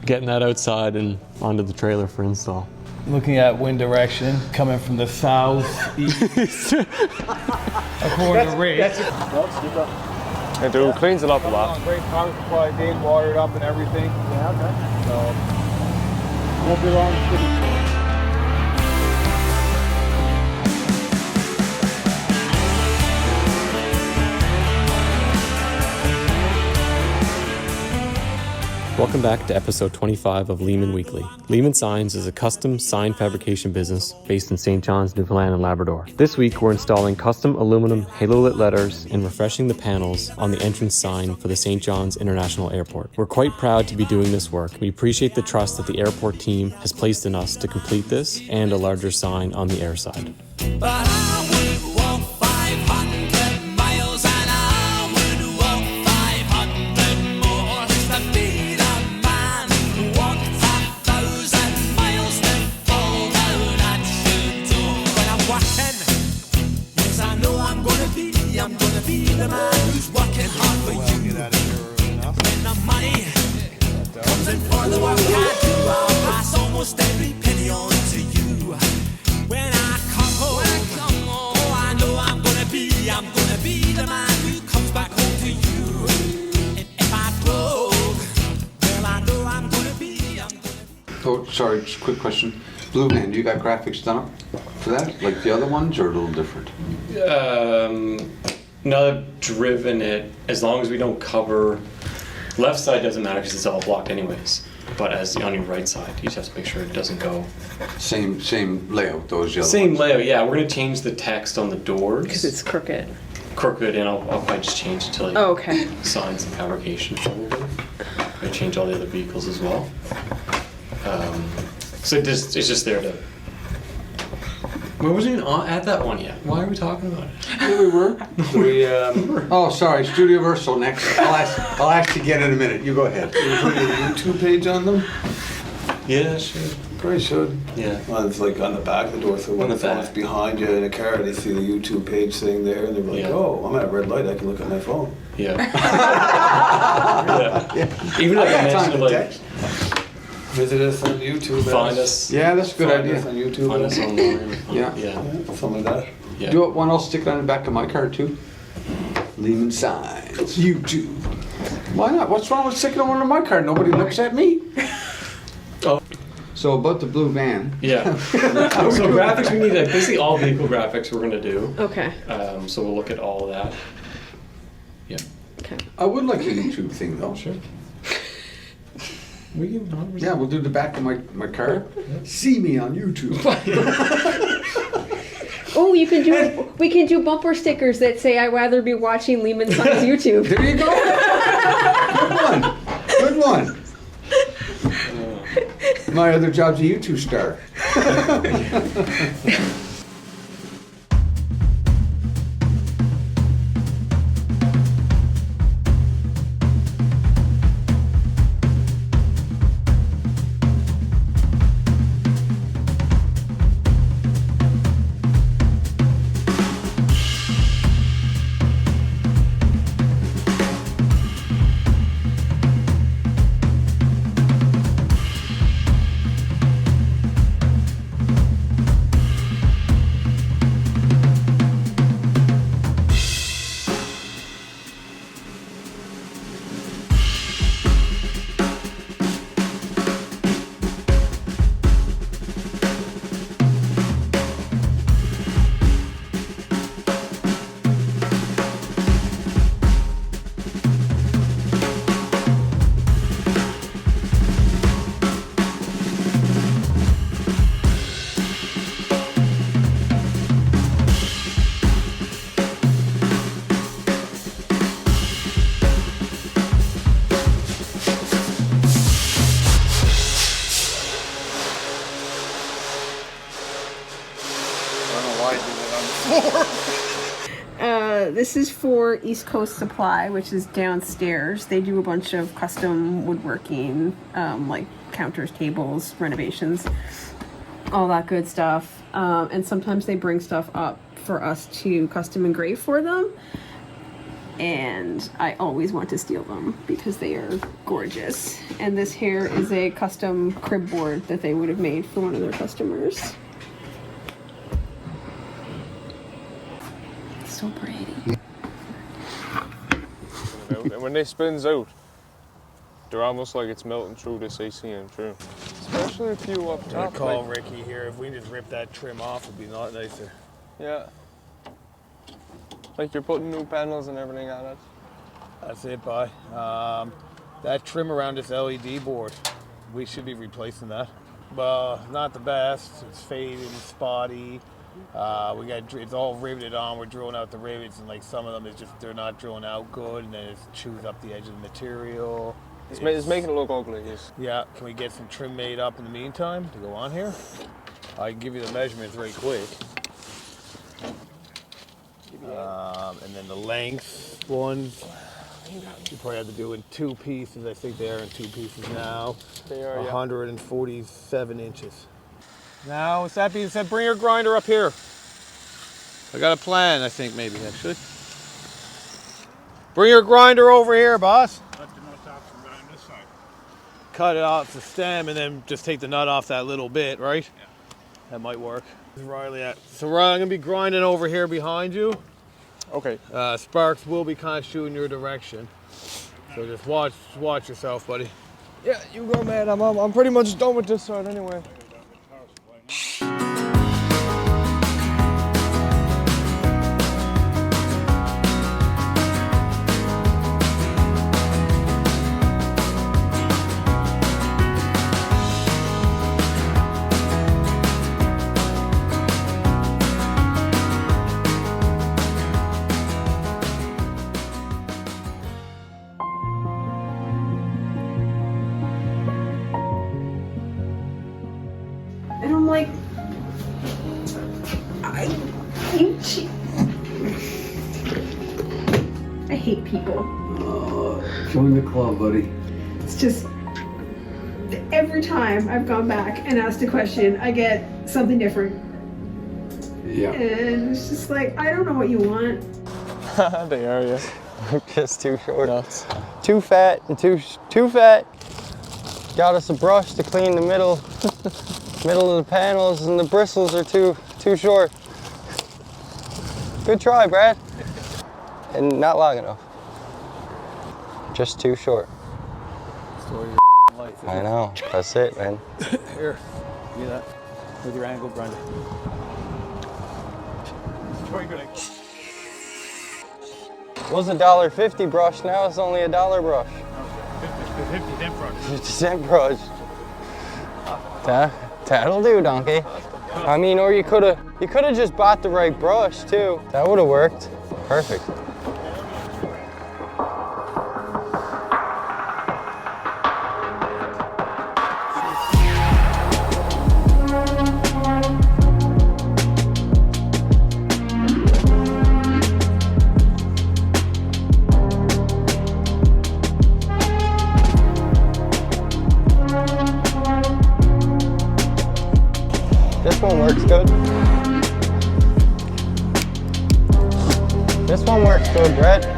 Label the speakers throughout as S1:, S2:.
S1: getting that outside and onto the trailer for install.
S2: Looking at wind direction, coming from the southeast. According to Ray.
S3: It cleans it up a lot.
S2: Great power supply, being watered up and everything. Yeah, okay. So, won't be long.
S1: Welcome back to episode 25 of Leaman Weekly. Leaman Signs is a custom sign fabrication business based in St. John's, Newfoundland and Labrador. This week we're installing custom aluminum halo-lit letters and refreshing the panels on the entrance sign for the St. John's International Airport. We're quite proud to be doing this work. We appreciate the trust that the airport team has placed in us to complete this and a larger sign on the air side.
S4: But I would walk 500 miles and I would walk 500 more just to be the man who walked 1,000 miles to fall down at your door. When I'm walking, yes, I know I'm gonna be the man who's working hard for you. When the money comes in for the work I do, I'll pass almost every penny on to you. When I come home, oh, I know I'm gonna be the man who comes back home to you. And if I broke, well, I know I'm gonna be.
S5: Oh, sorry, just a quick question. Blue Man, do you got graphics done up for that, like the other ones, or a little different?
S1: No, I've driven it, as long as we don't cover, left side doesn't matter because it's all blocked anyways. But as on your right side, you just have to make sure it doesn't go.
S5: Same layout, those yellow
S1: Same
S5: ones.
S1: layout, yeah. We're gonna change the text on the doors.
S6: Because it's crooked.
S1: Crooked, and I'll probably just change it to like
S6: Okay.
S1: signs and fabrication probably. I change all the other vehicles as well. So it's just there to. We wasn't even at that one yet. Why are we talking about it?
S5: Yeah, we were. Oh, sorry, Studio Versal next. I'll ask you again in a minute. You go ahead.
S7: You put your YouTube page on them?
S1: Yeah, sure.
S7: Probably should.
S1: Yeah.
S7: Well, it's like on the back of the door, so
S1: On
S7: when
S1: the
S7: someone's
S1: back.
S7: behind you in a car, they see the YouTube page sitting there, and they're like,
S1: Yeah.
S7: "Oh, I'm at a red light. I can look at my phone."
S1: Yeah. Yeah. Even like I mentioned, like
S7: Visit us on YouTube.
S1: find us.
S5: Yeah, that's a good
S7: Find
S5: idea.
S7: us on YouTube.
S1: Find us online.
S5: Yeah.
S1: Yeah.
S7: Yeah, something like that.
S1: Yeah.
S5: Do it one, I'll stick it on the back of my car too. Leaman Signs, YouTube. Why not? What's wrong with sticking on one of my car? Nobody looks at me.
S1: Oh.
S5: So about the blue van.
S1: Yeah. So graphics, we need basically all vehicle graphics we're gonna do.
S6: Okay.
S1: So we'll look at all of that. Yeah.
S6: Okay.
S5: I would like a YouTube thing though.
S1: Sure. We can.
S5: Yeah, we'll do the back of my car. See me on YouTube.
S6: Oh, we can do bumper stickers that say I'd rather be watching Leaman Signs YouTube.
S5: There you go. Good one. My other job's a YouTube star.
S6: This is for East Coast Supply, which is downstairs. They do a bunch of custom woodworking, like counters, tables, renovations, all that good stuff. And sometimes they bring stuff up for us to custom engrave for them. and I always want to steal them because they are gorgeous. And this here is a custom crib board that they would have made for one of their customers. It's so pretty.
S3: And when they spins out, they're almost like it's melting through this AC and through. Especially a few up
S2: I
S3: top.
S2: call
S3: like-
S2: Ricky here. If we just rip that trim off, it'd be a lot nicer.
S3: Yeah. Like you're putting new panels and everything on it.
S2: That's it, bye. That trim around this LED board, we should be replacing that. Not the best. It's faded, spotty. It's all riveted on. We're drilling out the rivets, and like some of them is just they're not drilling out good, and then it chews up the edge of the material.
S3: It's making it look ugly. Yes.
S2: Yeah. Can we get some trim made up in the meantime to go on here? I can give you the measurements right quick. And then the length ones, you probably have to do in 2 pieces. I think they are in 2 pieces now.
S3: They are, yeah.
S2: 147 inches. Now, with that being said, bring your grinder up here. I got a plan, I think, maybe, actually. Bring your grinder over here, boss.
S8: Cut the nuts off from around this side.
S2: Cut it off the stem and then just take the nut off that little bit, right?
S8: Yeah.
S2: That might work. Where's Riley at? So Riley, I'm gonna be grinding over here behind you.
S3: Okay.
S2: Sparks will be kind of shooting your direction. So just watch yourself, buddy.
S3: Yeah, you go, man. I'm pretty much done with this side anyway.
S6: And I'm like, I hate people.
S5: Join the club, buddy.
S6: It's just every time I've gone back and asked a question, I get something different.
S5: Yeah.
S6: And it's just like, I don't know what you want.
S3: They are, yeah.
S9: Just too short. Too fat and too fat. Got us a brush to clean the middle of the panels, and the bristles are too short. Good try, Brad. And not long enough. Just too short. I know. That's it, man.
S2: Here, do that with your angle grinder.
S9: Was $1.50 brush, now it's only $1 brush.
S8: 50 cent brush.
S9: 50 cent brush. That'll do, donkey. I mean, or you could have just bought the right brush too. That would have worked. Perfect. This one works good. This one works good, Brett.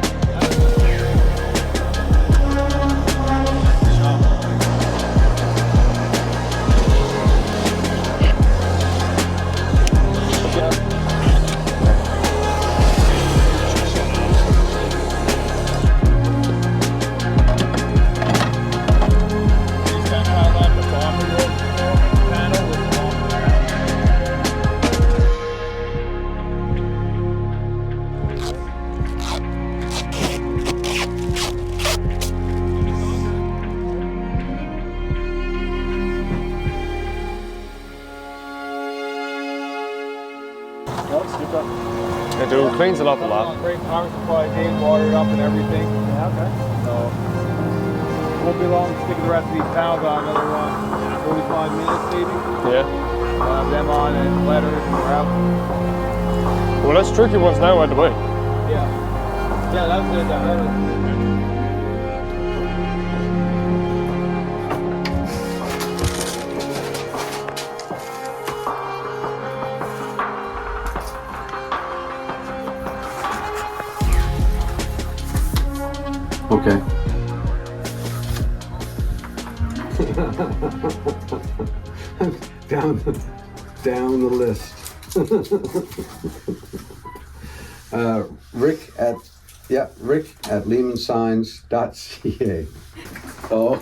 S3: They do. Cleans it up a lot.
S2: Great power supply, being watered up and everything. Yeah, okay. So, won't be long sticking the rest of these panels on, another 45 minutes maybe.
S3: Yeah.
S2: Have them on and letters and we're out.
S3: Well, that's tricky ones now out the way.
S2: Yeah. Yeah, that's it. That was,
S5: Okay. down the list. Rick at leamansigns.ca. Oh.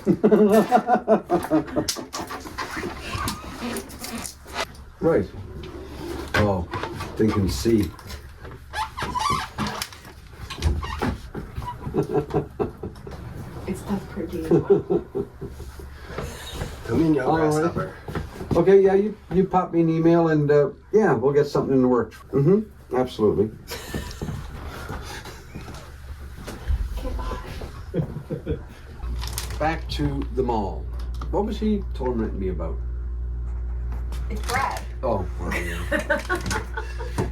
S5: Right. Oh, thinking C.
S6: It's tough per diem.
S7: Come in, young
S5: All right.
S7: grasshopper.
S5: Okay, yeah, you pop me an email and yeah, we'll get something in the works. Mm-hmm. Absolutely. Back to the mall. What was he tormenting me about?
S6: It's Brad.
S5: Oh, well, yeah.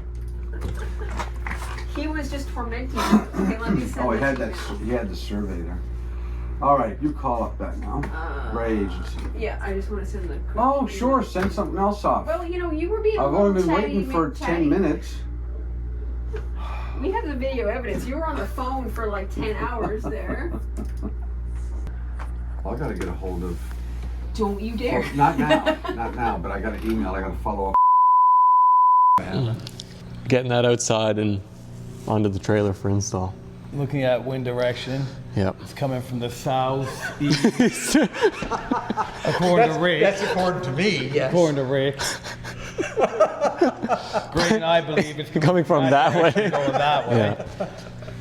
S6: He was just tormenting you. Okay, let me send
S5: Oh, he
S6: this
S5: had
S6: to
S5: that.
S6: you.
S5: He had the survey there. All right, you call up that now. Ray Agency.
S6: Yeah, I just want to send the.
S5: Oh, sure. Send something else off.
S6: Well, you know, you were being.
S5: I've
S6: a
S5: only
S6: little
S5: been
S6: chatty,
S5: waiting for
S6: chatty.
S5: 10 minutes.
S6: We have the video evidence. You were on the phone for like 10 hours there.
S5: I gotta get a hold of.
S6: Don't you dare.
S5: Oh, not now, but I got an email. I gotta follow up.
S1: Getting that outside and onto the trailer for install.
S2: Looking at wind direction,
S1: Yep.
S2: it's coming from the southeast. According to Rick.
S5: That's according to me. Yes.
S2: According to Rick. Greg and I believe it's
S1: Coming from that way.
S2: Going that way.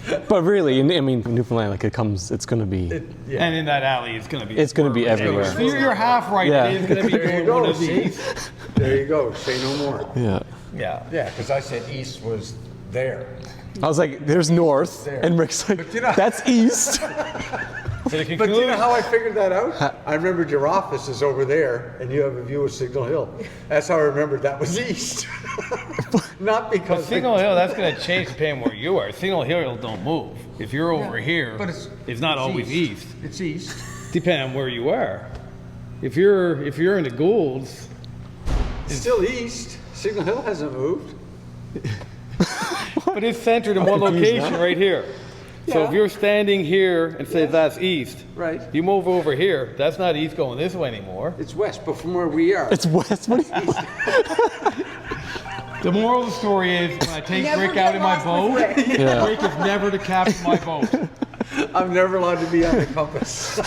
S1: Yeah. But really, I mean, Newfoundland, like it's gonna be.
S2: And in that alley, it's going to be.
S1: It's gonna be everywhere.
S2: So you're half right.
S1: Yeah.
S2: It is going to be
S5: There you
S2: going one
S5: go.
S2: of these.
S5: There you go. Say no more.
S1: Yeah.
S2: Yeah.
S5: Yeah, because I said east was there.
S1: I was like, "There's north," and Rick's like,
S5: But you know-
S1: "That's east."
S2: So the
S5: But you
S2: conclusion.
S5: know how I figured that out? I remembered your office is over there, and you have a view of Signal Hill. That's how I remembered that was east. Not
S2: But
S5: because
S2: Signal Hill, that's going to change depending where you are. Signal Hill don't move. If you're over here,
S5: But
S2: it's
S5: it's
S2: not always east.
S5: It's east.
S2: Depending on where you are. If you're in the Goulds,
S5: It's still east. Signal Hill hasn't moved.
S2: but it's centered in one location right here. So if
S5: Yeah.
S2: you're standing here and say that's east,
S5: Right.
S2: you move over here, that's not east going this way anymore.
S5: It's west, but from where we are.
S1: It's west. What do you-
S2: The moral of the story is when I take
S6: Never
S2: Rick
S6: get
S2: out in my
S6: lost
S2: boat,
S6: with Rick.
S1: Yeah.
S2: Rick is never to captain my boat.
S5: I'm never allowed to be on the compass.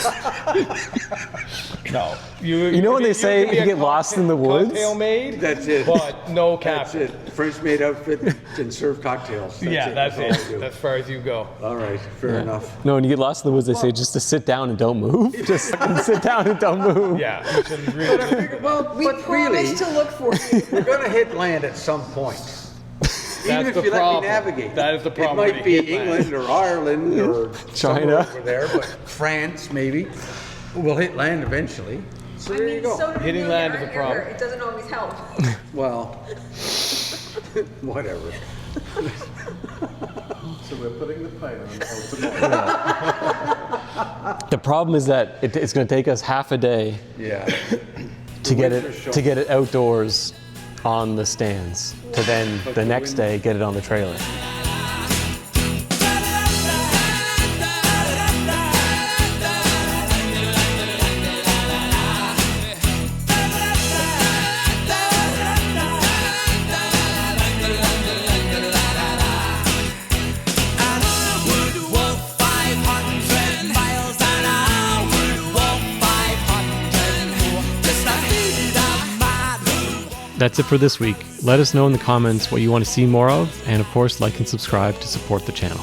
S2: No.
S1: You know when they say
S2: can be
S1: if you
S2: a
S1: get lost in the woods?
S2: Cocktail maid,
S5: That's it.
S2: but no
S5: That's
S2: captain.
S5: it. French maid outfit and serve cocktails.
S2: That's
S5: all I
S2: it.
S5: do.
S2: That's as far as you go.
S5: All right, fair enough.
S1: No, when you get lost in the woods, they say just to sit down and don't move. Just fucking sit down and don't move.
S2: Yeah. You shouldn't really.
S5: Well,
S6: We
S5: but really,
S6: promise to look for you.
S5: we're going to hit land at some point. Even if
S2: the
S5: you
S2: problem.
S5: let me navigate.
S2: That is the problem
S5: It
S2: when
S5: might
S2: you
S5: be
S2: hit land.
S5: England or Ireland or
S1: China.
S5: somewhere over there, but France maybe. We'll hit land eventually. So there you go.
S6: so do
S2: Hitting
S6: million
S2: land is a
S6: iron
S2: problem.
S6: error. It doesn't always help.
S5: Well, whatever.
S7: So we're putting the plane on hold tomorrow.
S1: The problem is that it's going to take us half a day
S5: Yeah.
S1: to get
S7: winter
S1: it outdoors on the stands. To then the next day get it on the trailer. That's it for this week. Let us know in the comments what you want to see more of, and of course, like and subscribe to support the channel.